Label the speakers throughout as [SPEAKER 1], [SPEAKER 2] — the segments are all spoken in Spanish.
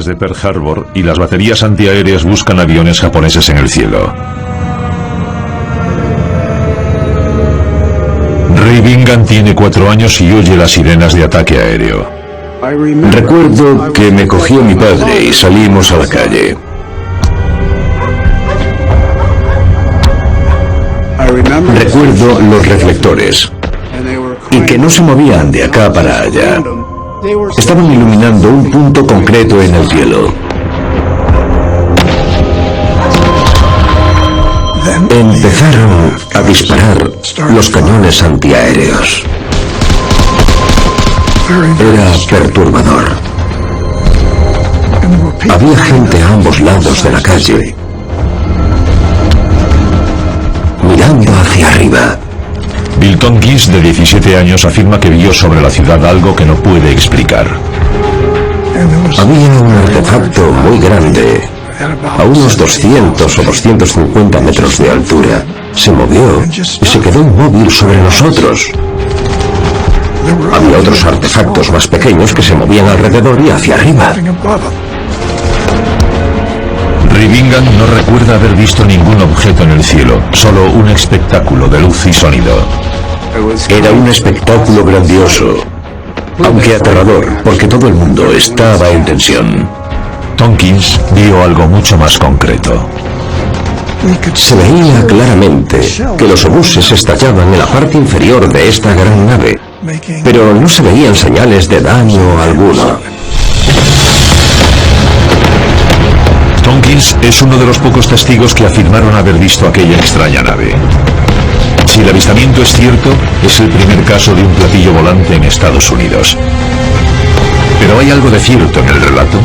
[SPEAKER 1] desde Pearl Harbor y las baterías antiaéreas buscan aviones japoneses en el cielo. Ray Bingham tiene 4 años y oye las sirenas de ataque aéreo.
[SPEAKER 2] Recuerdo que me cogió mi padre y salimos a la calle. Recuerdo los reflectores y que no se movían de acá para allá. Estaban iluminando un punto concreto en el cielo. Empezaron a disparar los cañones antiaéreos. Era perturbador. Había gente a ambos lados de la calle, mirando hacia arriba.
[SPEAKER 1] Bill Tompkins, de 17 años, afirma que vio sobre la ciudad algo que no puede explicar.
[SPEAKER 2] Había un artefacto muy grande, a unos 200 o 250 metros de altura. Se movió y se quedó inmóvil sobre nosotros. Había otros artefactos más pequeños que se movían alrededor y hacia arriba.
[SPEAKER 1] Ray Bingham no recuerda haber visto ningún objeto en el cielo, solo un espectáculo de luz y sonido.
[SPEAKER 2] Era un espectáculo grandioso, aunque aterrador, porque todo el mundo estaba en tensión.
[SPEAKER 1] Tompkins vio algo mucho más concreto.
[SPEAKER 2] Se veía claramente que los obuses estallaban en la parte inferior de esta gran nave, pero no se veían señales de daño alguno.
[SPEAKER 1] Tompkins es uno de los pocos testigos que afirmaron haber visto aquella extraña nave. Si el avistamiento es cierto, es el primer caso de un platillo volante en Estados Unidos. ¿Pero hay algo de cierto en el relato?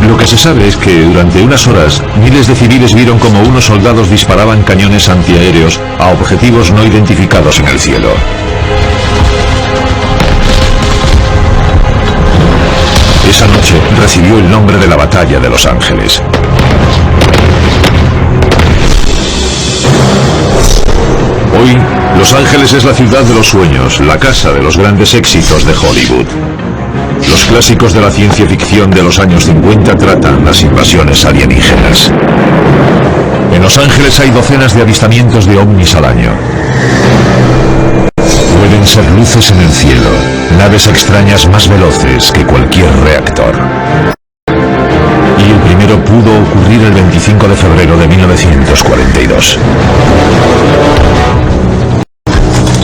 [SPEAKER 1] Lo que se sabe es que durante unas horas miles de civiles vieron como unos soldados disparaban cañones antiaéreos a objetivos no identificados en el cielo. Esa noche recibió el nombre de la Batalla de Los Ángeles. Hoy, Los Ángeles es la ciudad de los sueños, la casa de los grandes éxitos de Hollywood. Los clásicos de la ciencia ficción de los años 50 tratan las invasiones alienígenas. En Los Ángeles hay docenas de avistamientos de ovnis al año. Pueden ser luces en el cielo, naves extrañas más veloces que cualquier reactor. Y el primero pudo ocurrir el 25 de febrero de 1942.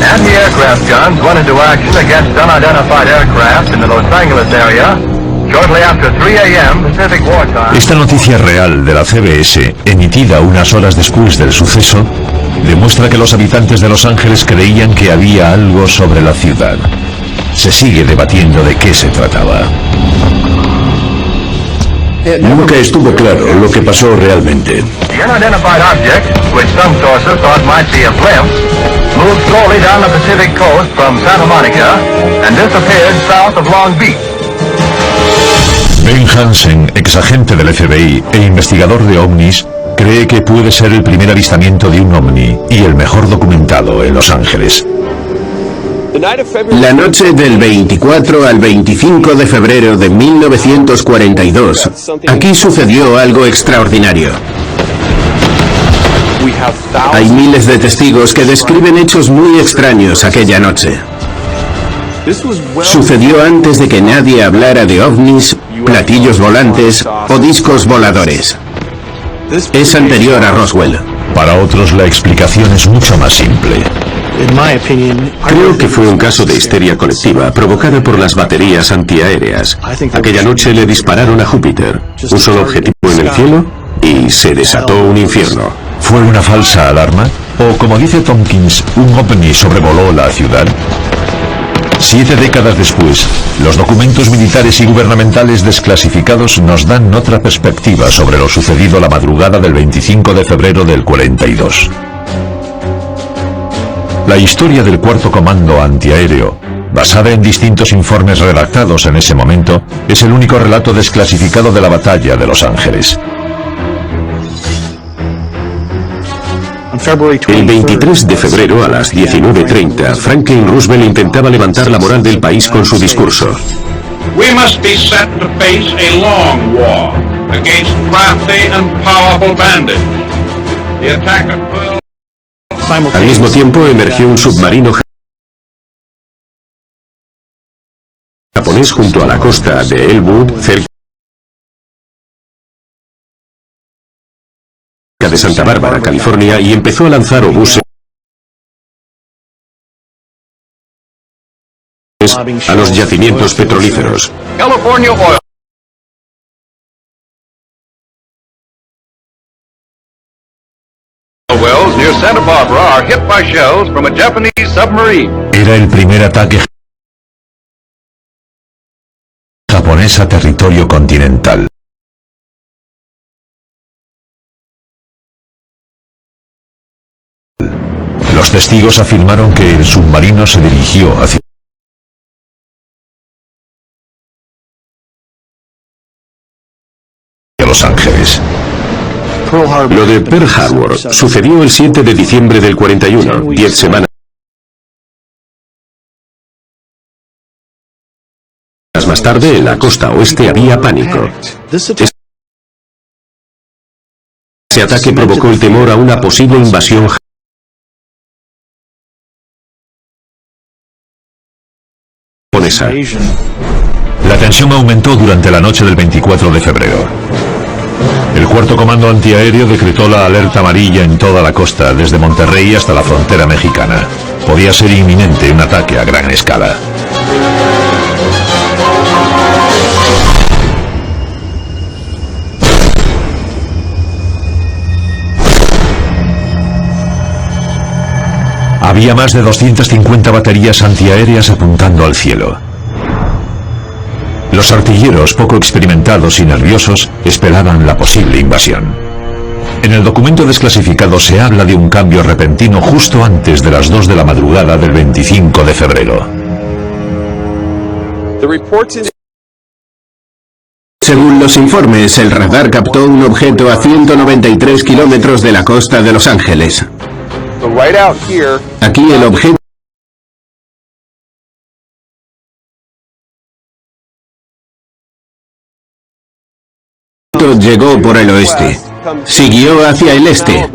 [SPEAKER 3] Anti-aircraft guns went into action against unidentified aircraft in the Los Angeles area shortly after 3 a.m. Pacific Wartime.
[SPEAKER 1] Esta noticia real de la CBS, emitida unas horas después del suceso, demuestra que los habitantes de Los Ángeles creían que había algo sobre la ciudad. Se sigue debatiendo de qué se trataba.
[SPEAKER 2] Nunca estuvo claro lo que pasó realmente.
[SPEAKER 3] The unidentified object, which some sources thought might be a blimp, moved slowly down the Pacific coast from Santa Monica and disappeared south of Long Beach.
[SPEAKER 1] Ben Hansen, exagente del FBI e investigador de ovnis, cree que puede ser el primer avistamiento de un ovni y el mejor documentado en Los Ángeles.
[SPEAKER 2] La noche del 24 al 25 de febrero de 1942, aquí sucedió algo extraordinario. Hay miles de testigos que describen hechos muy extraños aquella noche. Sucedió antes de que nadie hablara de ovnis, platillos volantes o discos voladores. Es anterior a Roswell.
[SPEAKER 1] Para otros la explicación es mucho más simple.
[SPEAKER 2] Creo que fue un caso de histeria colectiva provocada por las baterías antiaéreas. Aquella noche le dispararon a Júpiter, un solo objetivo en el cielo, y se desató un infierno.
[SPEAKER 1] ¿Fue una falsa alarma? ¿O, como dice Tompkins, un ovni sobrevoló la ciudad? 7 décadas después, los documentos militares y gubernamentales desclasificados nos dan otra perspectiva sobre lo sucedido la madrugada del 25 de febrero del 42. La historia del Cuarto Comando Antiaéreo, basada en distintos informes redactados en ese momento, es el único relato desclasificado de la Batalla de Los Ángeles.
[SPEAKER 2] El 23 de febrero a las 19:30, Franklin Roosevelt intentaba levantar la moral del país con su discurso.
[SPEAKER 4] We must be set to face a long war against crafty and powerful bandits. The attack occurred.
[SPEAKER 2] Al mismo tiempo emergió un submarino japonés junto a la costa de Elwood, cerca de Santa Bárbara, California, y empezó a lanzar obuses a los yacimientos petrolíferos.
[SPEAKER 3] California oil wells near Santa Barbara are hit by shells from a Japanese submarine.
[SPEAKER 1] Era el primer ataque japonés a territorio continental. Los testigos afirmaron que el submarino se dirigió hacia Los Ángeles.
[SPEAKER 2] Lo de Pearl Harbor sucedió el 7 de diciembre del 41, 10 semanas más tarde. En la costa oeste había pánico. Ese ataque provocó el temor a una posible invasión japonesa.
[SPEAKER 1] La tensión aumentó durante la noche del 24 de febrero. El Cuarto Comando Antiaéreo decretó la alerta amarilla en toda la costa, desde Monterrey hasta la frontera mexicana. Podía ser inminente un ataque a gran escala. Había más de 250 baterías antiaéreas apuntando al cielo. Los artilleros, poco experimentados y nerviosos, esperaban la posible invasión. En el documento desclasificado se habla de un cambio repentino justo antes de las 2 de la madrugada del 25 de febrero.
[SPEAKER 5] Según los informes, el radar captó un objeto a 193 kilómetros de la costa de Los Ángeles. Aquí el objeto llegó por el oeste, siguió hacia el este,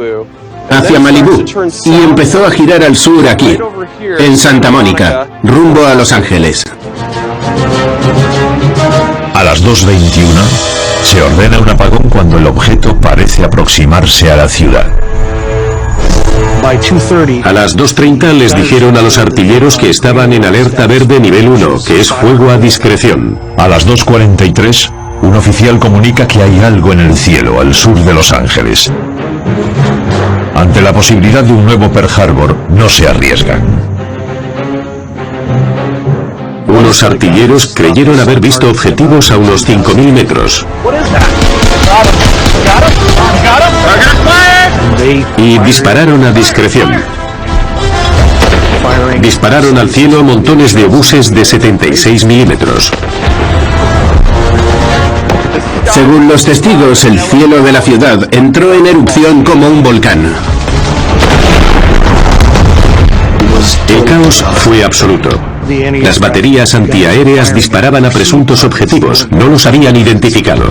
[SPEAKER 5] hacia Malibú, y empezó a girar al sur aquí, en Santa Mónica, rumbo a Los Ángeles.
[SPEAKER 1] A las 2:21 se ordena un apagón cuando el objeto parece aproximarse a la ciudad.
[SPEAKER 2] A las 2:30 les dijeron a los artilleros que estaban en alerta verde nivel 1, que es fuego a discreción.
[SPEAKER 1] A las 2:43, un oficial comunica que hay algo en el cielo al sur de Los Ángeles. Ante la posibilidad de un nuevo Pearl Harbor, no se arriesgan.
[SPEAKER 2] Unos artilleros creyeron haber visto objetivos a unos 5.000 metros. Y dispararon a discreción. Dispararon al cielo montones de obuses de 76 milímetros.
[SPEAKER 5] Según los testigos, el cielo de la ciudad entró en erupción como un volcán.
[SPEAKER 2] El caos fue absoluto. Las baterías antiaéreas disparaban a presuntos objetivos, no los habían identificado.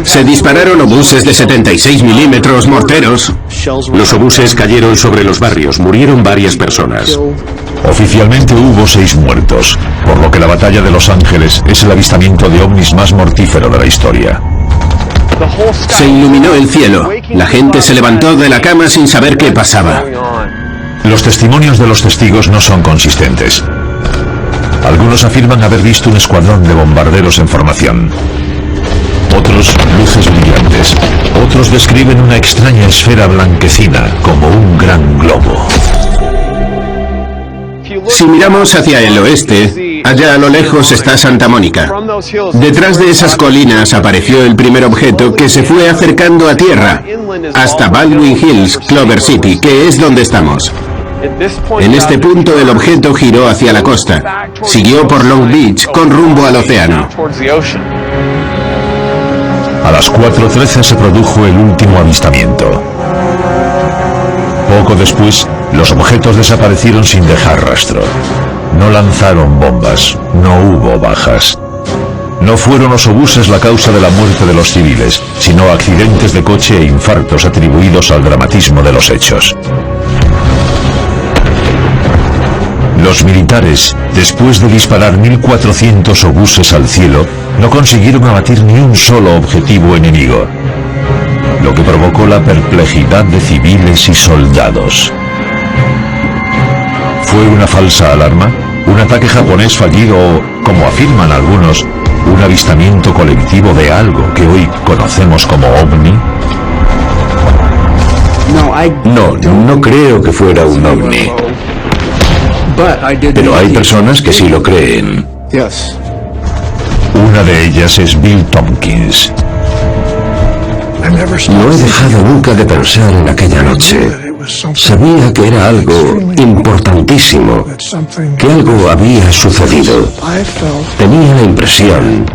[SPEAKER 5] Se dispararon obuses de 76 milímetros, morteros.
[SPEAKER 2] Los obuses cayeron sobre los barrios, murieron varias personas.
[SPEAKER 1] Oficialmente hubo 6 muertos, por lo que la batalla de Los Ángeles es el avistamiento de ovnis más mortífero de la historia.
[SPEAKER 5] Se iluminó el cielo. La gente se levantó de la cama sin saber qué pasaba.
[SPEAKER 1] Los testimonios de los testigos no son consistentes. Algunos afirman haber visto un escuadrón de bombarderos en formación. Otros, luces brillantes. Otros describen una extraña esfera blanquecina, como un gran globo.
[SPEAKER 5] Si miramos hacia el oeste, allá a lo lejos está Santa Mónica. Detrás de esas colinas apareció el primer objeto que se fue acercando a tierra, hasta Baldwin Hills, Clover City, que es donde estamos. En este punto el objeto giró hacia la costa, siguió por Long Beach con rumbo al océano.
[SPEAKER 1] A las 4:13 se produjo el último avistamiento. Poco después, los objetos desaparecieron sin dejar rastro. No lanzaron bombas, no hubo bajas. No fueron los obuses la causa de la muerte de los civiles, sino accidentes de coche e infartos atribuidos al dramatismo de los hechos. Los militares, después de disparar 1.400 obuses al cielo, no consiguieron abatir ni un solo objetivo enemigo, lo que provocó la perplejidad de civiles y soldados. ¿Fue una falsa alarma? ¿Un ataque japonés fallido o, como afirman algunos, un avistamiento colectivo de algo que hoy conocemos como ovni?
[SPEAKER 6] No creo que fuera un ovni. Pero hay personas que sí lo creen.
[SPEAKER 1] Una de ellas es Bill Tompkins.
[SPEAKER 6] No he dejado nunca de pensar en aquella noche. Sabía que era algo importantísimo, que algo había sucedido. Tenía la impresión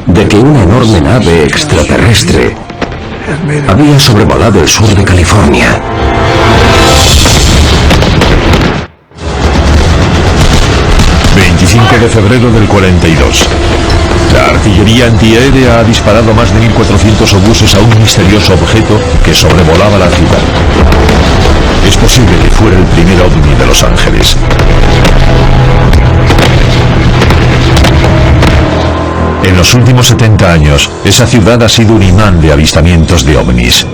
[SPEAKER 6] de que una enorme nave extraterrestre había sobrevolado el sur de California.
[SPEAKER 1] ...25 de febrero del 42. La artillería antiaérea ha disparado más de 1.400 obuses a un misterioso objeto que sobrevolaba la ciudad. Es posible que fuera el primer ovni de Los Ángeles. En los últimos 70 años, esa ciudad ha sido un imán de avistamientos de ovnis.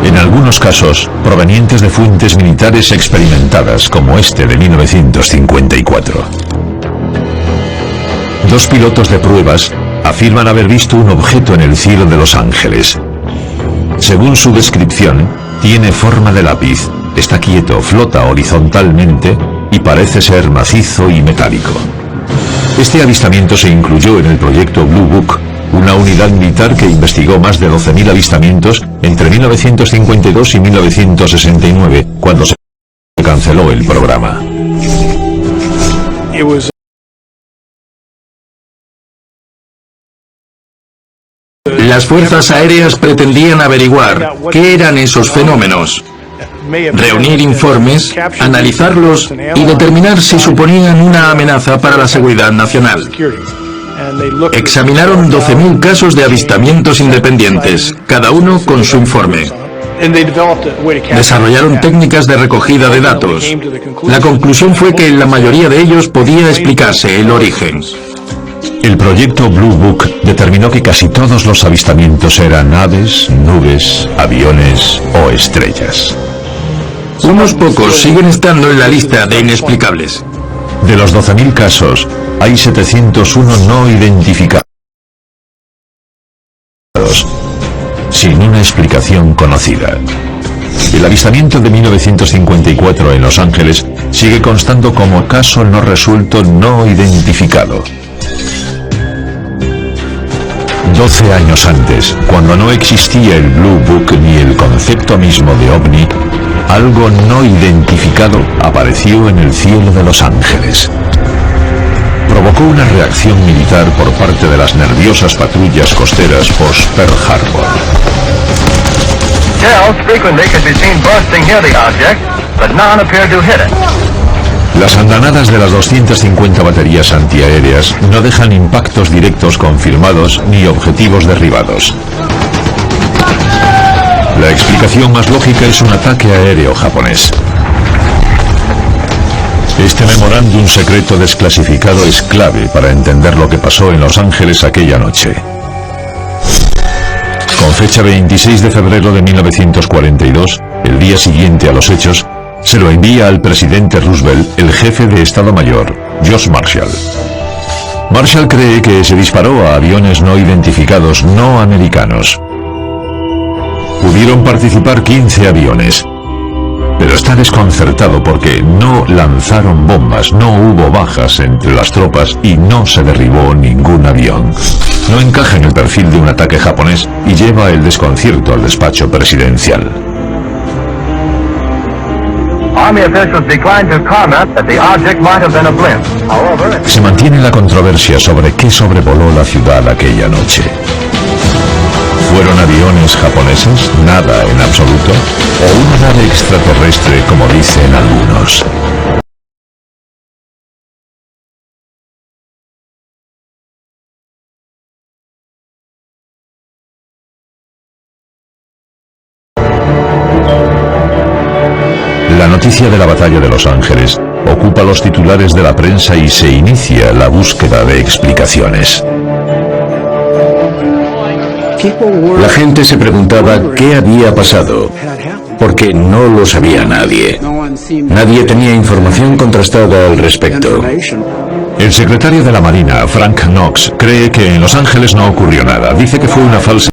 [SPEAKER 1] En algunos casos, provenientes de fuentes militares experimentadas, como este de 1954. Dos pilotos de pruebas afirman haber visto un objeto en el cielo de Los Ángeles. Según su descripción, tiene forma de lápiz, está quieto, flota horizontalmente y parece ser macizo y metálico. Este avistamiento se incluyó en el proyecto Blue Book, una unidad militar que investigó más de 12.000 avistamientos entre 1952 y 1969, cuando se canceló el programa.
[SPEAKER 7] Las fuerzas aéreas pretendían averiguar qué eran esos fenómenos, reunir informes, analizarlos y determinar si suponían una amenaza para la seguridad nacional. Examinaron 12.000 casos de avistamientos independientes, cada uno con su informe. Desarrollaron técnicas de recogida de datos. La conclusión fue que en la mayoría de ellos podía explicarse el origen.
[SPEAKER 1] El proyecto Blue Book determinó que casi todos los avistamientos eran aves, nubes, aviones o estrellas.
[SPEAKER 7] Unos pocos siguen estando en la lista de inexplicables.
[SPEAKER 1] De los 12.000 casos, hay 701 no identificados, sin una explicación conocida. El avistamiento de 1954 en Los Ángeles sigue constando como caso no resuelto no identificado. 12 años antes, cuando no existía el Blue Book ni el concepto mismo de ovni, algo no identificado apareció en el cielo de Los Ángeles. Provocó una reacción militar por parte de las nerviosas patrullas costeras post-Pearl Harbor.
[SPEAKER 3] Shells frequently could be seen bursting near the object, but none appeared to hit it.
[SPEAKER 1] Las andanadas de las 250 baterías antiaéreas no dejan impactos directos confirmados ni objetivos derribados. La explicación más lógica es un ataque aéreo japonés. Este memorándum secreto desclasificado es clave para entender lo que pasó en Los Ángeles aquella noche. Con fecha 26 de febrero de 1942, el día siguiente a los hechos, se lo envía al presidente Roosevelt el jefe de Estado Mayor, George Marshall. Marshall cree que se disparó a aviones no identificados no americanos. Pudieron participar 15 aviones, pero está desconcertado porque no lanzaron bombas, no hubo bajas entre las tropas y no se derribó ningún avión. No encaja en el perfil de un ataque japonés y lleva el desconcierto al despacho presidencial.
[SPEAKER 3] Army officials declined to comment that the object might have been a blimp. However,
[SPEAKER 1] Se mantiene la controversia sobre qué sobrevoló la ciudad aquella noche. ¿Fueron aviones japoneses? Nada en absoluto. ¿O una nave extraterrestre, como dicen algunos? noticia de la batalla de Los Ángeles ocupa los titulares de la prensa y se inicia la búsqueda de explicaciones.
[SPEAKER 5] La gente se preguntaba qué había pasado, porque no lo sabía nadie. Nadie tenía información contrastada al respecto.
[SPEAKER 1] El secretario de la Marina, Frank Knox, cree que en Los Ángeles no ocurrió nada. Dice que fue una falsa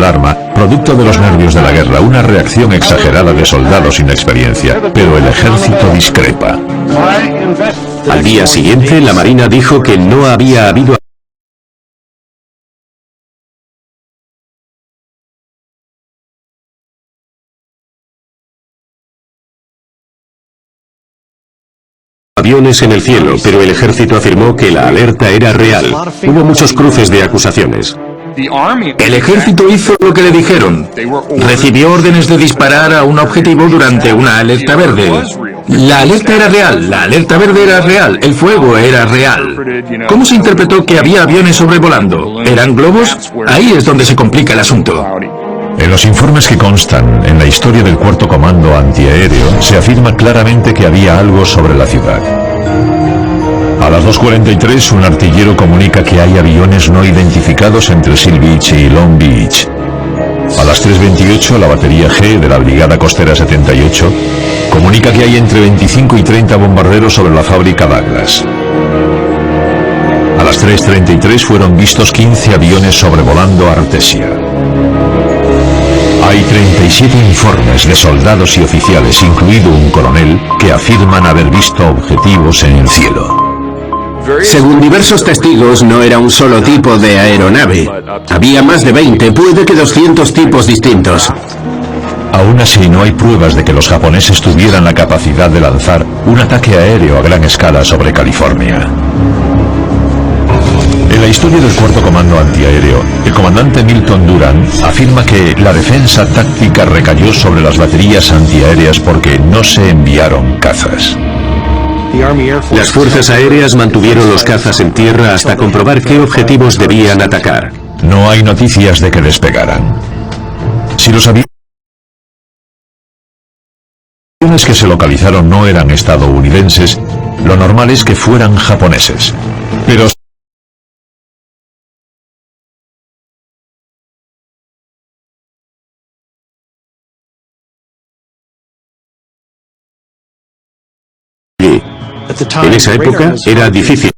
[SPEAKER 1] alarma, producto de los nervios de la guerra, una reacción exagerada de soldados sin experiencia, pero el ejército discrepa.
[SPEAKER 2] Al día siguiente, la Marina dijo que no había habido aviones en el cielo, pero el ejército afirmó que la alerta era real. Hubo muchos cruces de acusaciones.
[SPEAKER 7] El ejército hizo lo que le dijeron. Recibió órdenes de disparar a un objetivo durante una alerta verde. La alerta era real, la alerta verde era real, el fuego era real. ¿Cómo se interpretó que había aviones sobrevolando? ¿Eran globos? Ahí es donde se complica el asunto.
[SPEAKER 1] En los informes que constan en la historia del Cuarto Comando Antiaéreo, se afirma claramente que había algo sobre la ciudad. A las 2:43, un artillero comunica que hay aviones no identificados entre Seal Beach y Long Beach. A las 3:28, la batería G de la Brigada Costera 78 comunica que hay entre 25 y 30 bombarderos sobre la fábrica Douglas. A las 3:33 fueron vistos 15 aviones sobrevolando Artesia. Hay 37 informes de soldados y oficiales, incluido un coronel, que afirman haber visto objetivos en el cielo.
[SPEAKER 5] Según diversos testigos, no era un solo tipo de aeronave. Había más de 20, puede que 200 tipos distintos.
[SPEAKER 1] Aún así, no hay pruebas de que los japoneses tuvieran la capacidad de lanzar un ataque aéreo a gran escala sobre California. En la historia del Cuarto Comando Antiaéreo, el comandante Milton Duran afirma que la defensa táctica recayó sobre las baterías antiaéreas porque no se enviaron cazas.
[SPEAKER 2] Las fuerzas aéreas mantuvieron los cazas en tierra hasta comprobar qué objetivos debían atacar.
[SPEAKER 1] No hay noticias de que despegaran. Si los aviones que se localizaron no eran estadounidenses, lo normal es que fueran japoneses. Pero
[SPEAKER 2] en esa época era difícil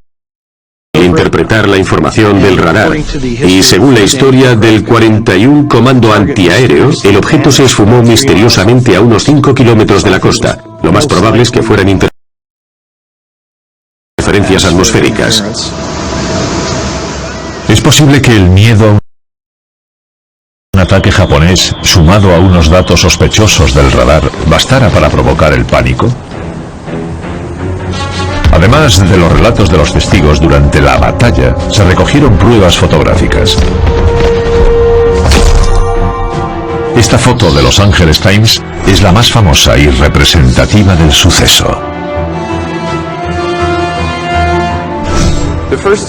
[SPEAKER 2] interpretar la información del radar, y según la historia del 41 Comando Antiaéreo, el objeto se esfumó misteriosamente a unos 5 kilómetros de la costa. Lo más probable es que fueran interferencias atmosféricas.
[SPEAKER 1] es posible que el miedo a un ataque japonés, sumado a unos datos sospechosos del radar, bastara para provocar el pánico. Además de los relatos de los testigos durante la batalla, se recogieron pruebas fotográficas. Esta foto de Los Angeles Times es la más famosa y representativa del suceso.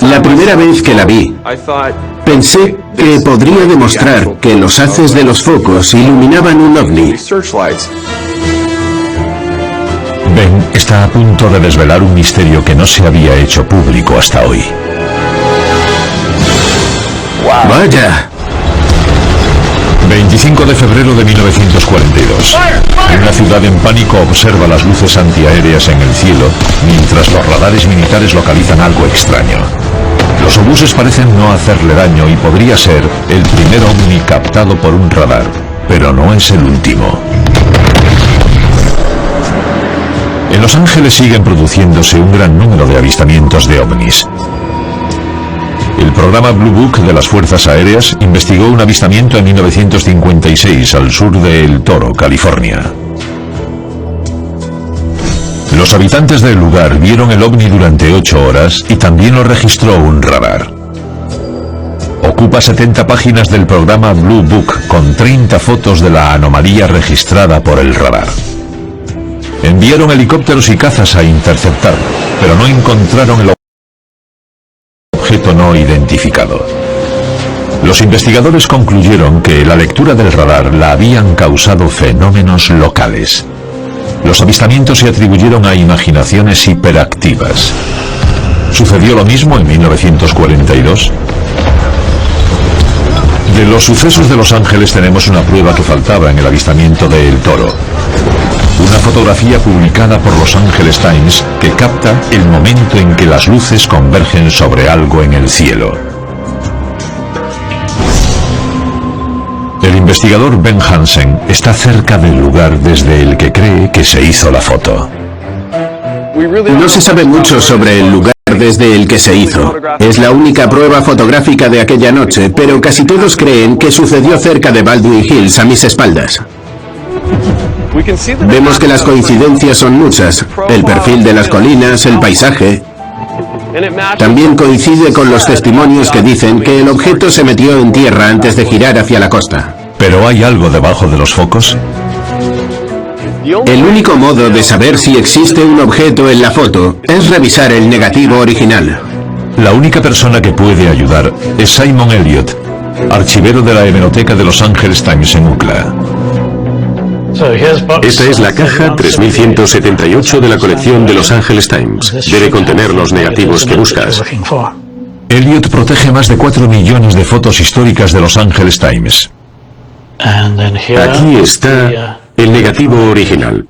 [SPEAKER 5] La primera vez que la vi, pensé que podría demostrar que los haces de los focos iluminaban un ovni.
[SPEAKER 1] Ben está a punto de desvelar un misterio que no se había hecho público hasta hoy.
[SPEAKER 5] ¡Vaya!
[SPEAKER 1] 25 de febrero de 1942. Una ciudad en pánico observa las luces antiaéreas en el cielo, mientras los radares militares localizan algo extraño. Los obuses parecen no hacerle daño y podría ser el primer ovni captado por un radar, pero no es el último. En Los Ángeles siguen produciéndose un gran número de avistamientos de ovnis. El programa Blue Book de las Fuerzas Aéreas investigó un avistamiento en 1956 al sur de El Toro, California. Los habitantes del lugar vieron el ovni durante 8 horas y también lo registró un radar. Ocupa 70 páginas del programa Blue Book con 30 fotos de la anomalía registrada por el radar. Enviaron helicópteros y cazas a interceptarlo. pero no encontraron el objeto no identificado. Los investigadores concluyeron que la lectura del radar la habían causado fenómenos locales. Los avistamientos se atribuyeron a imaginaciones hiperactivas. ¿Sucedió lo mismo en 1942? De los sucesos de Los Ángeles tenemos una prueba que faltaba en el avistamiento de El Toro. Una fotografía publicada por Los Angeles Times que capta el momento en que las luces convergen sobre algo en el cielo. El investigador Ben Hansen está cerca del lugar desde el que cree que se hizo la foto.
[SPEAKER 5] No se sabe mucho sobre el lugar desde el que se hizo. Es la única prueba fotográfica de aquella noche, pero casi todos creen que sucedió cerca de Baldwin Hills, a mis espaldas. Vemos que las coincidencias son muchas. El perfil de las colinas, el paisaje. También coincide con los testimonios que dicen que el objeto se metió en tierra antes de girar hacia la costa.
[SPEAKER 1] ¿Pero hay algo debajo de los focos?
[SPEAKER 5] El único modo de saber si existe un objeto en la foto es revisar el negativo original.
[SPEAKER 1] La única persona que puede ayudar es Simon Elliott, archivero de la hemeroteca de Los Angeles Times en UCLA.
[SPEAKER 2] Esta es la caja 3178 de la colección de Los Angeles Times. Debe contener los negativos que buscas.
[SPEAKER 1] Elliott protege más de 4 millones de fotos históricas de Los Angeles Times.
[SPEAKER 2] Aquí está el negativo original.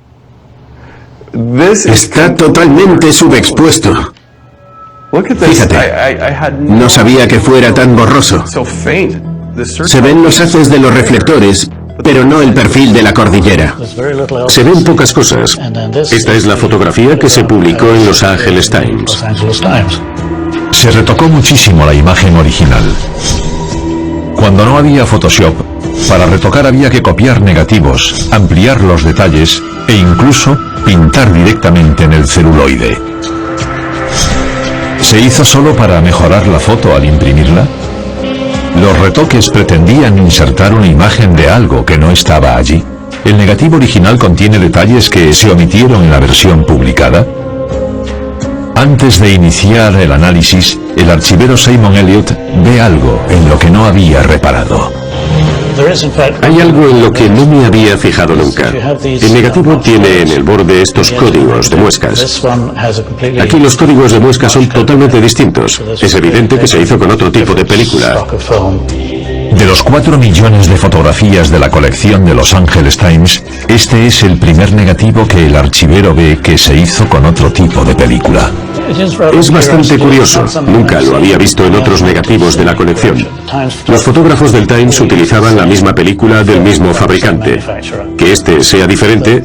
[SPEAKER 5] Está totalmente subexpuesto. Fíjate, no sabía que fuera tan borroso. Se ven los haces de los reflectores, pero no el perfil de la cordillera.
[SPEAKER 2] Se ven pocas cosas. Esta es la fotografía que se publicó en Los Angeles Times.
[SPEAKER 1] Se retocó muchísimo la imagen original. Cuando no había Photoshop, para retocar había que copiar negativos, ampliar los detalles e incluso pintar directamente en el celuloide. ¿Se hizo solo para mejorar la foto al imprimirla? Los retoques pretendían insertar una imagen de algo que no estaba allí. ¿El negativo original contiene detalles que se omitieron en la versión publicada? Antes de iniciar el análisis, el archivero Simon Elliott ve algo en lo que no había reparado.
[SPEAKER 2] Hay algo en lo que no me había fijado nunca. El negativo tiene en el borde estos códigos de muescas. Aquí los códigos de muescas son totalmente distintos. Es evidente que se hizo con otro tipo de película.
[SPEAKER 1] De los 4 millones de fotografías de la colección de Los Angeles Times, este es el primer negativo que el archivero ve que se hizo con otro tipo de película.
[SPEAKER 2] Es bastante curioso, nunca lo había visto en otros negativos de la colección. Los fotógrafos del Times utilizaban la misma película del mismo fabricante. Que este sea diferente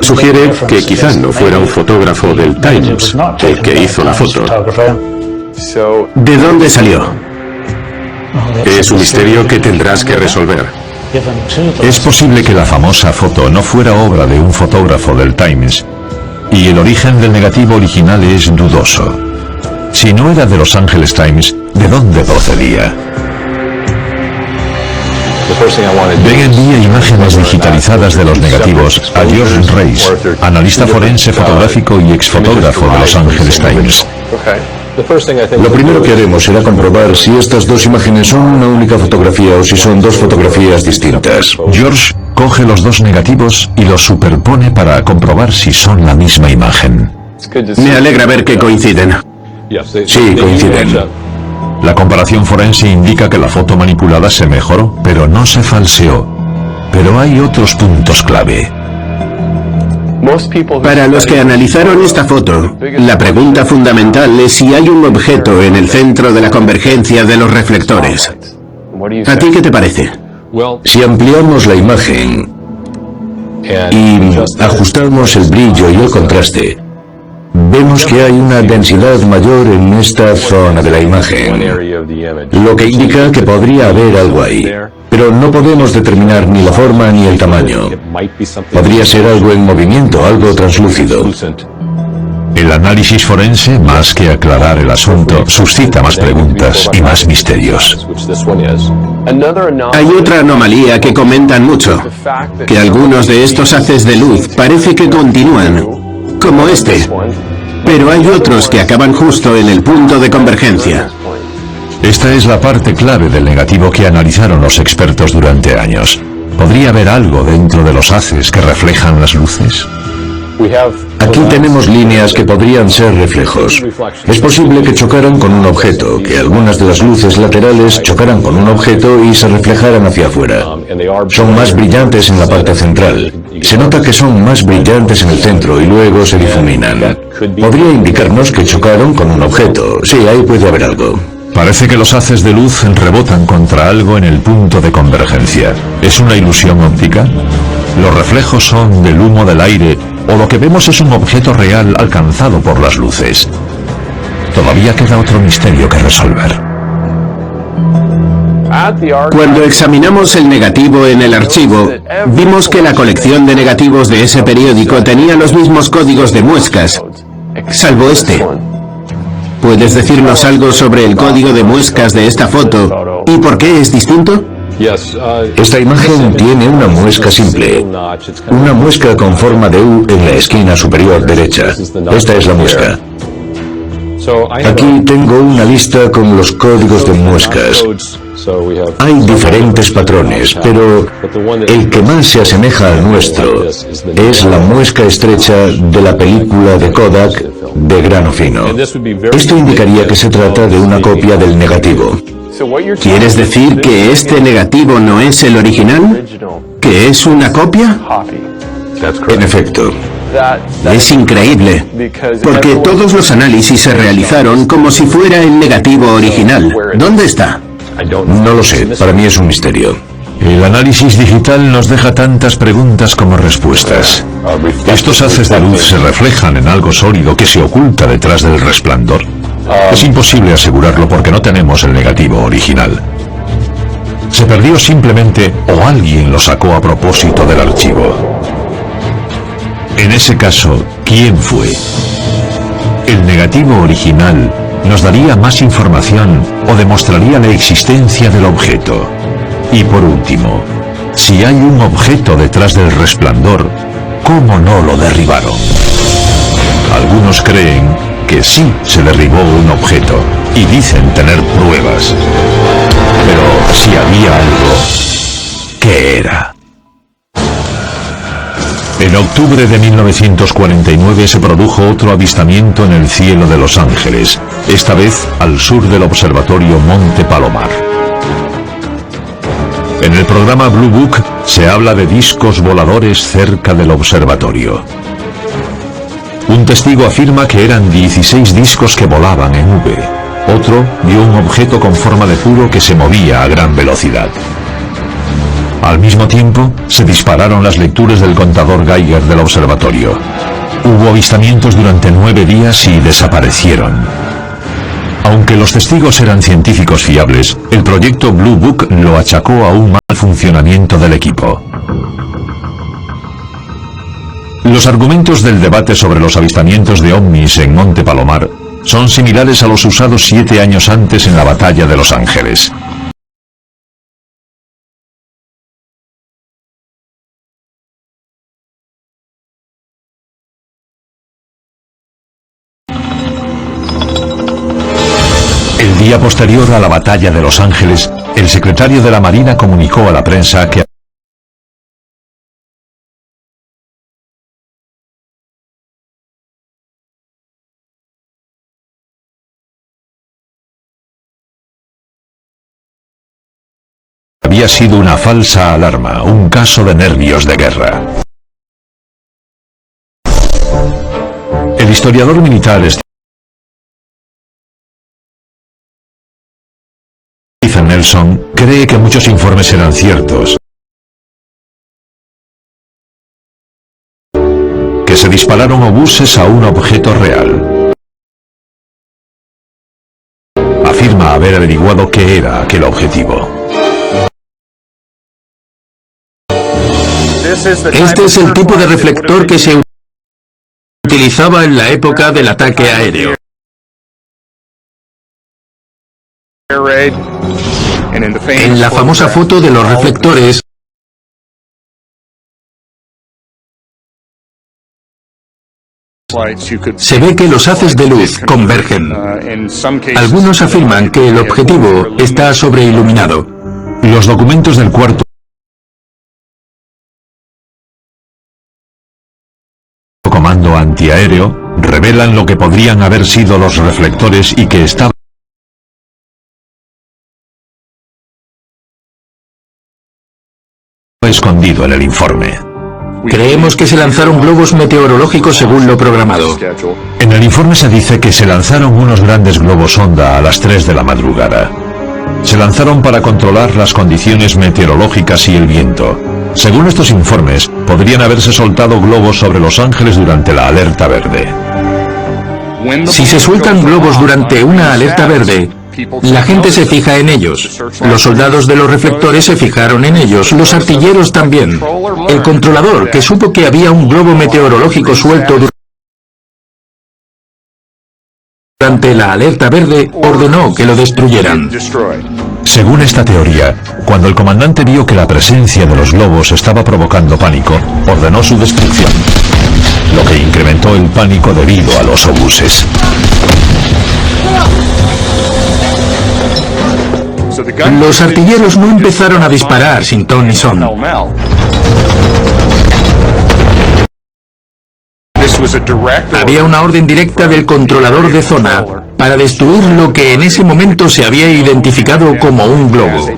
[SPEAKER 2] sugiere que quizá no fuera un fotógrafo del Times el que hizo la foto.
[SPEAKER 5] ¿De dónde salió?
[SPEAKER 2] Es un misterio que tendrás que resolver.
[SPEAKER 1] Es posible que la famosa foto no fuera obra de un fotógrafo del Times, y el origen del negativo original es dudoso. Si no era de Los Angeles Times, ¿de dónde procedía? Ben envía imágenes digitalizadas de los negativos a George Reis, analista forense fotográfico y exfotógrafo de Los Angeles Times.
[SPEAKER 8] Lo primero que haremos será comprobar si estas dos imágenes son una única fotografía o si son dos fotografías distintas.
[SPEAKER 1] George coge los dos negativos y los superpone para comprobar si son la misma imagen.
[SPEAKER 5] Me alegra ver que coinciden.
[SPEAKER 8] Sí, coinciden.
[SPEAKER 1] La comparación forense indica que la foto manipulada se mejoró, pero no se falseó. Pero hay otros puntos clave.
[SPEAKER 5] Para los que analizaron esta foto, la pregunta fundamental es si hay un objeto en el centro de la convergencia de los reflectores. ¿A ti qué te parece?
[SPEAKER 8] Si ampliamos la imagen y ajustamos el brillo y el contraste, vemos que hay una densidad mayor en esta zona de la imagen, lo que indica que podría haber algo ahí, pero no podemos determinar ni la forma ni el tamaño. Podría ser algo en movimiento, algo translúcido.
[SPEAKER 1] El análisis forense, más que aclarar el asunto, suscita más preguntas y más misterios.
[SPEAKER 5] Hay otra anomalía que comentan mucho, que algunos de estos haces de luz parece que continúan, como este. pero hay otros que acaban justo en el punto de convergencia.
[SPEAKER 1] Esta es la parte clave del negativo que analizaron los expertos durante años. ¿Podría haber algo dentro de los haces que reflejan las luces?
[SPEAKER 8] Aquí tenemos líneas que podrían ser reflejos. Es posible que chocaran con un objeto, que algunas de las luces laterales chocaran con un objeto y se reflejaran hacia afuera. Son más brillantes en la parte central. Se nota que son más brillantes en el centro y luego se difuminan. Podría indicarnos que chocaron con un objeto. Sí, ahí puede haber algo.
[SPEAKER 1] Parece que los haces de luz rebotan contra algo en el punto de convergencia. ¿Es una ilusión óptica? ¿Los reflejos son del humo del aire o lo que vemos es un objeto real alcanzado por las luces? Todavía queda otro misterio que resolver.
[SPEAKER 5] Cuando examinamos el negativo en el archivo, vimos que la colección de negativos de ese periódico tenía los mismos códigos de muescas, salvo este. ¿Puedes decirnos algo sobre el código de muescas de esta foto y por qué es distinto?
[SPEAKER 8] Esta imagen tiene una muesca simple, una muesca con forma de U en la esquina superior derecha. Esta es la muesca. Aquí tengo una lista con los códigos de muescas. Hay diferentes patrones, pero el que más se asemeja al nuestro es la muesca estrecha de la película de Kodak de grano fino. Esto indicaría que se trata de una copia del negativo.
[SPEAKER 5] ¿Quieres decir que este negativo no es el original? ¿Que es una copia?
[SPEAKER 8] En efecto.
[SPEAKER 5] Es increíble, porque todos los análisis se realizaron como si fuera el negativo original. ¿Dónde está?
[SPEAKER 8] No lo sé, para mí es un misterio.
[SPEAKER 1] El análisis digital nos deja tantas preguntas como respuestas. ¿Estos haces de luz se reflejan en algo sólido que se oculta detrás del resplandor? Es imposible asegurarlo porque no tenemos el negativo original. ¿Se perdió simplemente o alguien lo sacó a propósito del archivo? En ese caso, ¿quién fue? ¿El negativo original nos daría más información o demostraría la existencia del objeto? Y por último, si hay un objeto detrás del resplandor, ¿cómo no lo derribaron? Algunos creen que sí se derribó un objeto y dicen tener pruebas. Pero si había algo, ¿qué era? En octubre de 1949 se produjo otro avistamiento en el cielo de Los Ángeles, esta vez al sur del observatorio Monte Palomar. En el programa Blue Book se habla de discos voladores cerca del observatorio. Un testigo afirma que eran 16 discos que volaban en V. Otro vio un objeto con forma de puro que se movía a gran velocidad. Al mismo tiempo, se dispararon las lecturas del contador Geiger del observatorio. Hubo avistamientos durante 9 días y desaparecieron. Aunque los testigos eran científicos fiables, el proyecto Blue Book lo achacó a un mal funcionamiento del equipo. Los argumentos del debate sobre los avistamientos de ovnis en Monte Palomar son similares a los usados 7 años antes en la batalla de Los Ángeles. El día posterior a la batalla de Los Ángeles, el secretario de la Marina comunicó a la prensa que había sido una falsa alarma, un caso de nervios de guerra. El historiador militar Stephen Nelson cree que muchos informes eran ciertos, que se dispararon obuses a un objeto real. Afirma haber averiguado qué era aquel objetivo.
[SPEAKER 7] Este es el tipo de reflector que se utilizaba en la época del ataque aéreo. En la famosa foto de los reflectores, Se ve que los haces de luz convergen. Algunos afirman que el objetivo está sobreiluminado.
[SPEAKER 1] Los documentos del cuarto comando antiaéreo revelan lo que podrían haber sido los reflectores y que estaba escondido en el informe.
[SPEAKER 7] Creemos que se lanzaron globos meteorológicos según lo programado.
[SPEAKER 1] En el informe se dice que se lanzaron unos grandes globos sonda a las 3 de la madrugada. Se lanzaron para controlar las condiciones meteorológicas y el viento. Según estos informes, podrían haberse soltado globos sobre Los Ángeles durante la alerta verde.
[SPEAKER 7] Si se sueltan globos durante una alerta verde, la gente se fija en ellos. Los soldados de los reflectores se fijaron en ellos, los artilleros también. El controlador, que supo que había un globo meteorológico suelto durante la alerta verde, ordenó que lo destruyeran.
[SPEAKER 1] Según esta teoría, cuando el comandante vio que la presencia de los globos estaba provocando pánico, ordenó su destrucción, lo que incrementó el pánico debido a los obuses.
[SPEAKER 7] Los artilleros no empezaron a disparar sin ton ni son. Había una orden directa del controlador de zona para destruir lo que en ese momento se había identificado como un globo.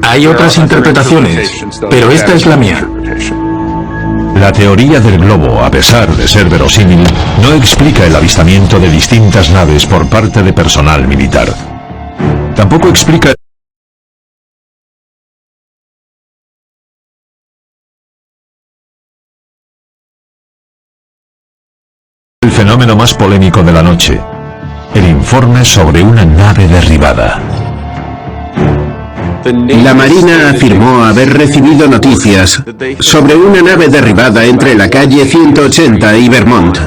[SPEAKER 7] Hay otras interpretaciones, pero esta es la mía.
[SPEAKER 1] La teoría del globo, a pesar de ser verosímil, no explica el avistamiento de distintas naves por parte de personal militar. Tampoco explica el fenómeno más polémico de la noche, el informe sobre una nave derribada.
[SPEAKER 5] La Marina afirmó haber recibido noticias sobre una nave derribada entre la calle 180 y Vermont.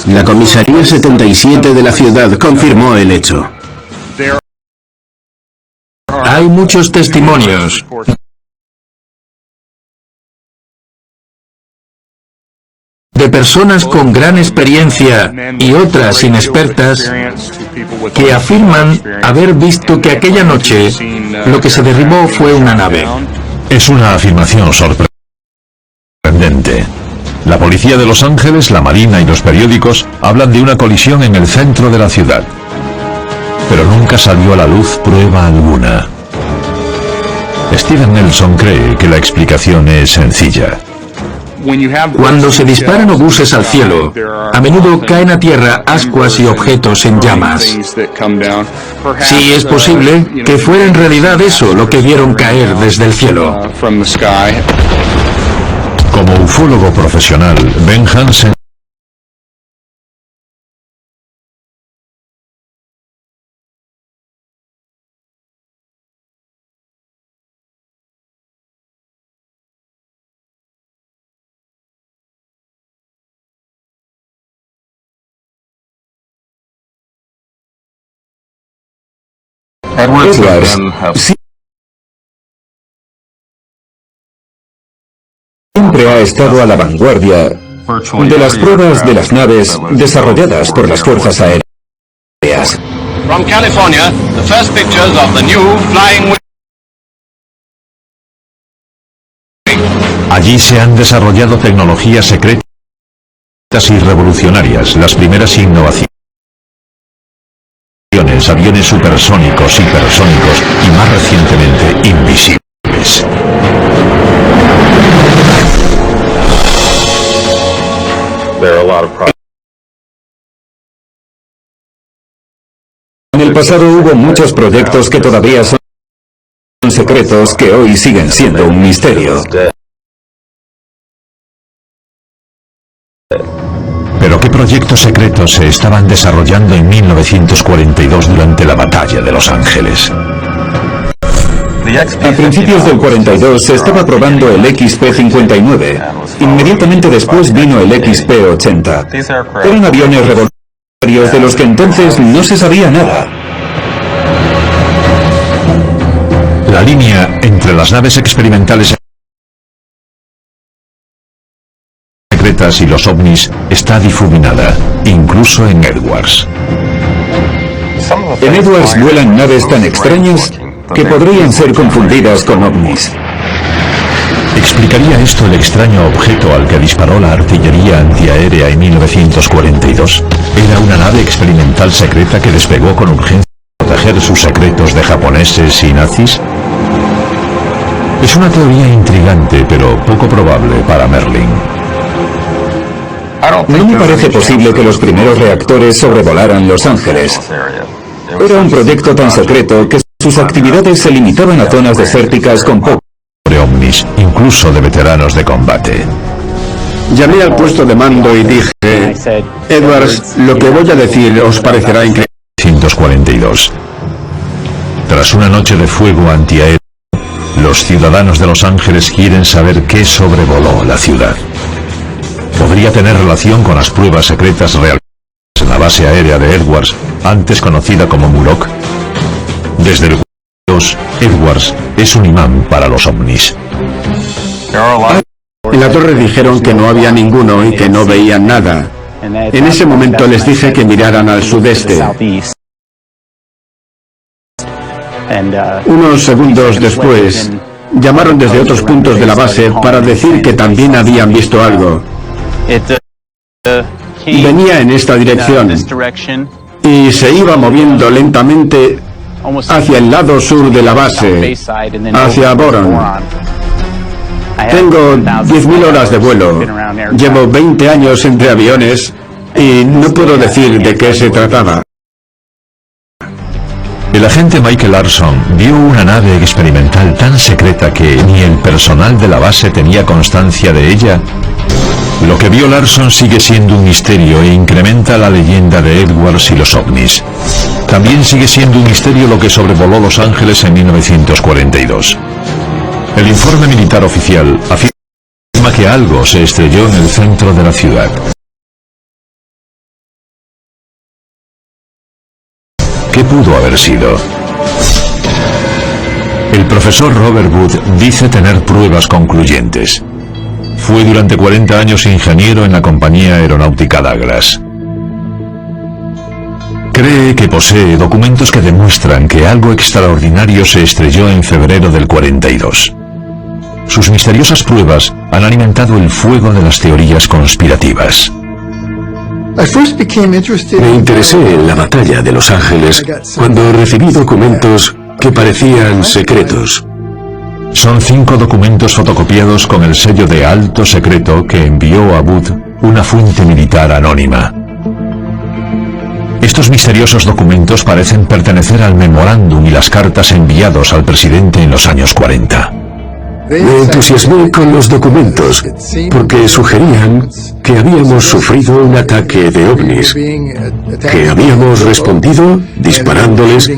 [SPEAKER 5] La comisaría 77 de la ciudad confirmó el hecho.
[SPEAKER 7] Hay muchos testimonios de personas con gran experiencia y otras inexpertas que afirman haber visto que aquella noche lo que se derribó fue una nave.
[SPEAKER 1] Es una afirmación sorprendente. La policía de Los Ángeles, la Marina y los periódicos hablan de una colisión en el centro de la ciudad. Pero nunca salió a la luz prueba alguna. Steven Nelson cree que la explicación es sencilla.
[SPEAKER 7] Cuando se disparan obuses al cielo, a menudo caen a tierra ascuas y objetos en llamas. Sí, es posible que fuera en realidad eso lo que vieron caer desde el cielo.
[SPEAKER 1] Como ufólogo profesional, Ben Hansen
[SPEAKER 8] Edwards siempre ha estado a la vanguardia de las pruebas de las naves desarrolladas por las fuerzas aéreas.
[SPEAKER 9] From California, the first pictures of the new flying
[SPEAKER 1] Allí se han desarrollado tecnologías secretas y revolucionarias, las primeras innovaciones, aviones supersónicos, hipersónicos y más recientemente invisibles.
[SPEAKER 8] En el pasado hubo muchos proyectos que todavía son secretos que hoy siguen siendo un misterio.
[SPEAKER 1] ¿Pero qué proyectos secretos se estaban desarrollando en 1942 durante la batalla de Los Ángeles?
[SPEAKER 8] A principios del 42 se estaba probando el XP-59. Inmediatamente después vino el XP-80. Eran aviones revolucionarios de los que entonces no se sabía nada.
[SPEAKER 1] La línea entre las naves experimentales secretas secretas y los ovnis está difuminada, incluso en Edwards.
[SPEAKER 10] En Edwards vuelan naves tan extrañas que podrían ser confundidas con ovnis.
[SPEAKER 1] ¿Explicaría esto el extraño objeto al que disparó la artillería antiaérea en 1942? ¿Era una nave experimental secreta que despegó con urgencia para proteger sus secretos de japoneses y nazis? Es una teoría intrigante, pero poco probable para Merlin.
[SPEAKER 10] No me parece posible que los primeros reactores sobrevolaran Los Ángeles. Era un proyecto tan secreto que sus actividades se limitaban a zonas desérticas con poco
[SPEAKER 1] de ovnis, incluso de veteranos de combate.
[SPEAKER 5] Llamé al puesto de mando y dije, Edwards, lo que voy a decir os parecerá increíble.
[SPEAKER 1] 1942. Tras una noche de fuego antiaéreo, los ciudadanos de Los Ángeles quieren saber qué sobrevoló la ciudad. ¿Podría tener relación con las pruebas secretas realizadas en la base aérea de Edwards, antes conocida como Muroc? Desde el 42, Edwards es un imán para los ovnis.
[SPEAKER 5] En la torre dijeron que no había ninguno y que no veían nada. En ese momento les dije que miraran al sudeste. Unos segundos después, llamaron desde otros puntos de la base para decir que también habían visto algo. Venía en esta dirección y se iba moviendo lentamente hacia el lado sur de la base, hacia Boron. Tengo 10.000 horas de vuelo, llevo 20 años entre aviones y no puedo decir de qué se trataba.
[SPEAKER 1] El agente Michael Larson vio una nave experimental tan secreta que ni el personal de la base tenía constancia de ella. Lo que vio Larson sigue siendo un misterio e incrementa la leyenda de Edwards y los ovnis. También sigue siendo un misterio lo que sobrevoló Los Ángeles en 1942. El informe militar oficial afirma que algo se estrelló en el centro de la ciudad. ¿Qué pudo haber sido? El profesor Robert Wood dice tener pruebas concluyentes. Fue durante 40 años ingeniero en la compañía aeronáutica Douglas. Cree que posee documentos que demuestran que algo extraordinario se estrelló en febrero del 42. Sus misteriosas pruebas han alimentado el fuego de las teorías conspirativas.
[SPEAKER 2] Me interesé en la batalla de Los Ángeles cuando recibí documentos que parecían secretos.
[SPEAKER 1] Son 5 documentos fotocopiados con el sello de alto secreto que envió a Wood una fuente militar anónima. Estos misteriosos documentos parecen pertenecer al memorándum y las cartas enviados al presidente en los años 40.
[SPEAKER 2] Me entusiasmé con los documentos porque sugerían que habíamos sufrido un ataque de ovnis, que habíamos respondido disparándoles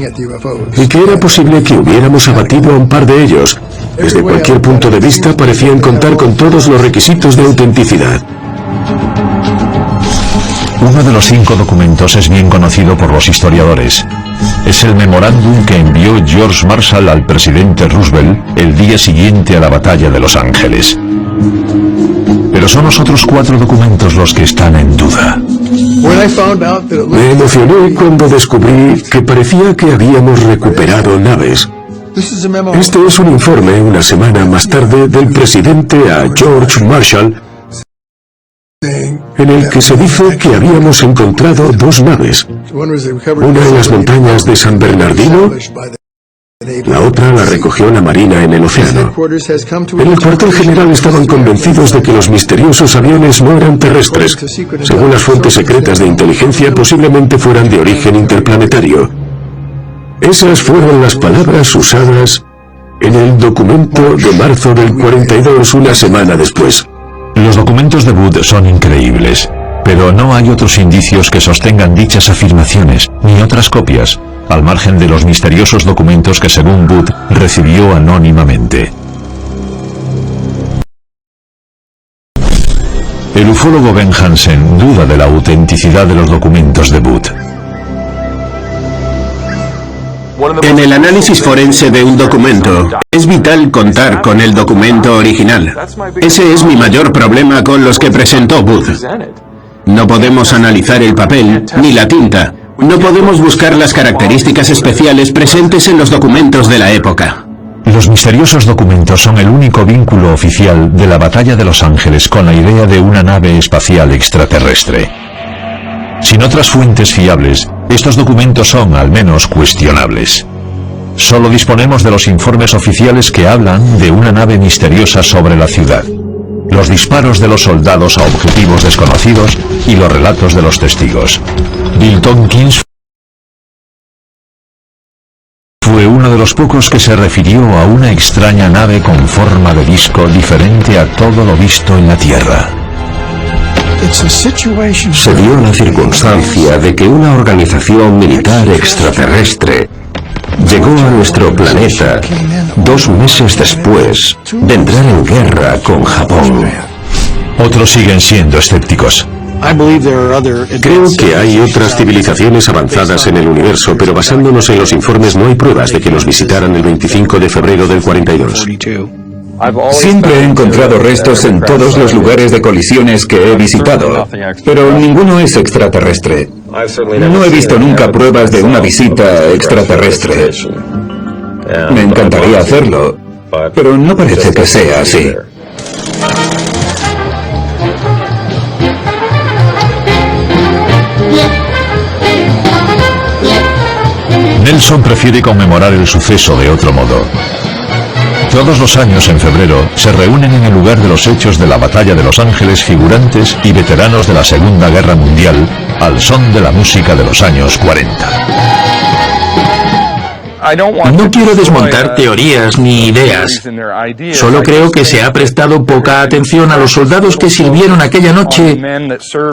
[SPEAKER 2] y que era posible que hubiéramos abatido a un par de ellos. Desde cualquier punto de vista parecían contar con todos los requisitos de autenticidad.
[SPEAKER 1] Uno de los 5 documentos es bien conocido por los historiadores. Es el memorándum que envió George Marshall al presidente Roosevelt el día siguiente a la batalla de Los Ángeles. Pero son los otros 4 documentos los que están en duda.
[SPEAKER 2] Me emocioné cuando descubrí que parecía que habíamos recuperado naves. Este es un informe una semana más tarde del presidente a George Marshall, en el que se dice que habíamos encontrado 2 naves, una en las montañas de San Bernardino, la otra la recogió la Marina en el océano. En el cuartel general estaban convencidos de que los misteriosos aviones no eran terrestres. Según las fuentes secretas de inteligencia, posiblemente fueran de origen interplanetario. Esas fueron las palabras usadas en el documento de marzo del 42, una semana después.
[SPEAKER 1] Los documentos de Wood son increíbles, pero no hay otros indicios que sostengan dichas afirmaciones, ni otras copias, al margen de los misteriosos documentos que según Wood recibió anónimamente. El ufólogo Ben Hansen duda de la autenticidad de los documentos de Wood.
[SPEAKER 5] En el análisis forense de un documento, es vital contar con el documento original. Ese es mi mayor problema con los que presentó Booth. No podemos analizar el papel ni la tinta. No podemos buscar las características especiales presentes en los documentos de la época.
[SPEAKER 1] Los misteriosos documentos son el único vínculo oficial de la Batalla de Los Ángeles con la idea de una nave espacial extraterrestre. Sin otras fuentes fiables, estos documentos son al menos cuestionables. Solo disponemos de los informes oficiales que hablan de una nave misteriosa sobre la ciudad, los disparos de los soldados a objetivos desconocidos y los relatos de los testigos. Bill Tompkins fue uno de los pocos que se refirió a una extraña nave con forma de disco diferente a todo lo visto en la Tierra.
[SPEAKER 6] Se dio la circunstancia de que una organización militar extraterrestre llegó a nuestro planeta 2 meses después de entrar en guerra con Japón.
[SPEAKER 1] Otros siguen siendo escépticos.
[SPEAKER 2] Creo que hay otras civilizaciones avanzadas en el universo, pero basándonos en los informes no hay pruebas de que nos visitaran el 25 de febrero del 42.
[SPEAKER 10] Siempre he encontrado restos en todos los lugares de colisiones que he visitado, pero ninguno es extraterrestre. No he visto nunca pruebas de una visita extraterrestre. Me encantaría hacerlo, pero no parece que sea así.
[SPEAKER 1] Nelson prefiere conmemorar el suceso de otro modo. Todos los años, en febrero, se reúnen en el lugar de los hechos de la Batalla de Los Ángeles figurantes y veteranos de la Segunda Guerra Mundial al son de la música de los años 40.
[SPEAKER 7] No quiero desmontar teorías ni ideas. Solo creo que se ha prestado poca atención a los soldados que sirvieron aquella noche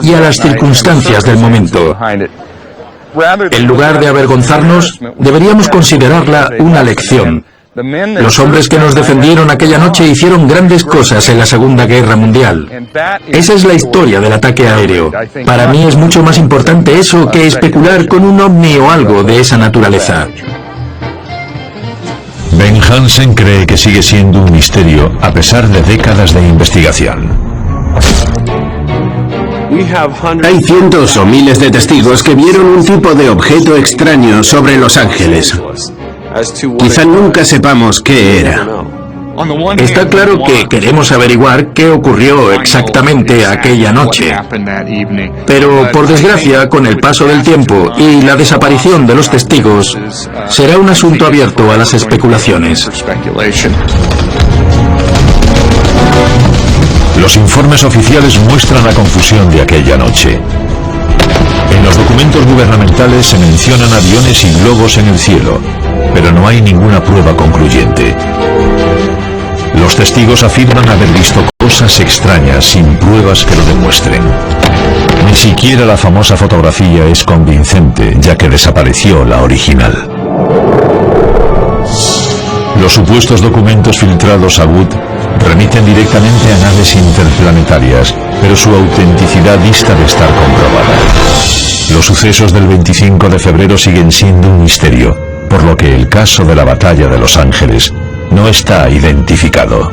[SPEAKER 7] y a las circunstancias del momento. En lugar de avergonzarnos, deberíamos considerarla una lección. Los hombres que nos defendieron aquella noche hicieron grandes cosas en la Segunda Guerra Mundial. Esa es la historia del ataque aéreo. Para mí es mucho más importante eso que especular con un ovni o algo de esa naturaleza.
[SPEAKER 1] Ben Hansen cree que sigue siendo un misterio a pesar de décadas de investigación.
[SPEAKER 5] Hay cientos o miles de testigos que vieron un tipo de objeto extraño sobre Los Ángeles. Quizá nunca sepamos qué era.
[SPEAKER 7] Está claro que queremos averiguar qué ocurrió exactamente aquella noche. Pero, por desgracia, con el paso del tiempo y la desaparición de los testigos, será un asunto abierto a las especulaciones.
[SPEAKER 1] Los informes oficiales muestran la confusión de aquella noche. En los documentos gubernamentales se mencionan aviones y globos en el cielo, pero no hay ninguna prueba concluyente. Los testigos afirman haber visto cosas extrañas sin pruebas que lo demuestren. Ni siquiera la famosa fotografía es convincente, ya que desapareció la original. Los supuestos documentos filtrados a Wood remiten directamente a naves interplanetarias, pero su autenticidad dista de estar comprobada. Los sucesos del 25 de febrero siguen siendo un misterio, por lo que el caso de la Batalla de Los Ángeles no está identificado.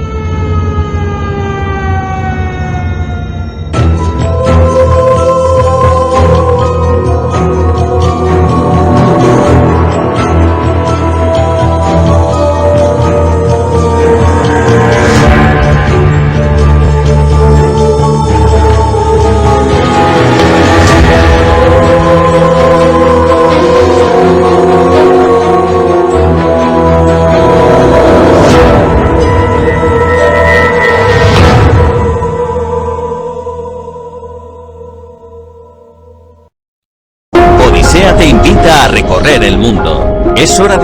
[SPEAKER 11] Te invita a recorrer el mundo. Es hora de